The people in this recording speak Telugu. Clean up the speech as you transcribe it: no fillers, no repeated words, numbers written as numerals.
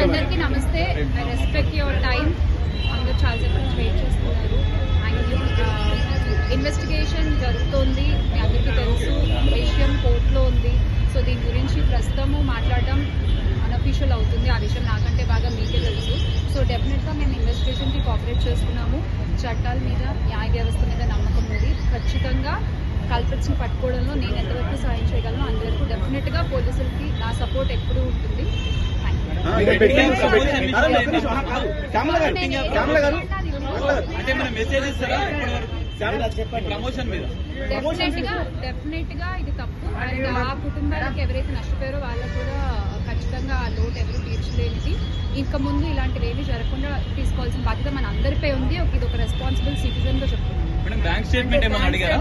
అందరికీ నమస్తే. I respect your time. అందరూ చాలాసేపు నుంచి వెయిట్ చేస్తున్నారు. ఇన్వెస్టిగేషన్ జరుగుతోంది, మీ అందరికీ తెలుసు. విషయం కోర్టులో ఉంది. సో దీని గురించి ప్రస్తుతము మాట్లాడడం అన్అఫీషియల్ అవుతుంది. ఆ విషయం నాకంటే బాగా మీకే తెలుసు. సో డెఫినెట్గా మేము ఇన్వెస్టిగేషన్కి కోఆపరేట్ చేస్తున్నాము. చట్టాల మీద, న్యాయ వ్యవస్థ మీద నమ్మకం ఉంది. ఖచ్చితంగా కల్పిట్స్ని పట్టుకోవడంలో నేను ఎంతవరకు సాయం చేయగలను అంతవరకు డెఫినెట్గా పోలీసులకి నా సపోర్ట్ ఎప్పుడూ ఉంటుంది. డెఫినెట్ గా ఇది తప్పు. అండ్ ఆ కుటుంబానికి ఎవరైతే నష్టపోయారో వాళ్ళకు కూడా ఖచ్చితంగా ఆ లోటు ఎవరు తీర్చలేనిది. ఇంకా ముందు ఇలాంటివి ఏమీ జరగకుండా తీసుకోవాల్సిన బాధ్యత మన అందరిపై ఉంది. ఇది ఒక రెస్పాన్సిబుల్ సిటిజన్ గా చెప్తున్నాను. బ్యాంక్ స్టేట్మెంట్ ఏమన్నా అడిగారా?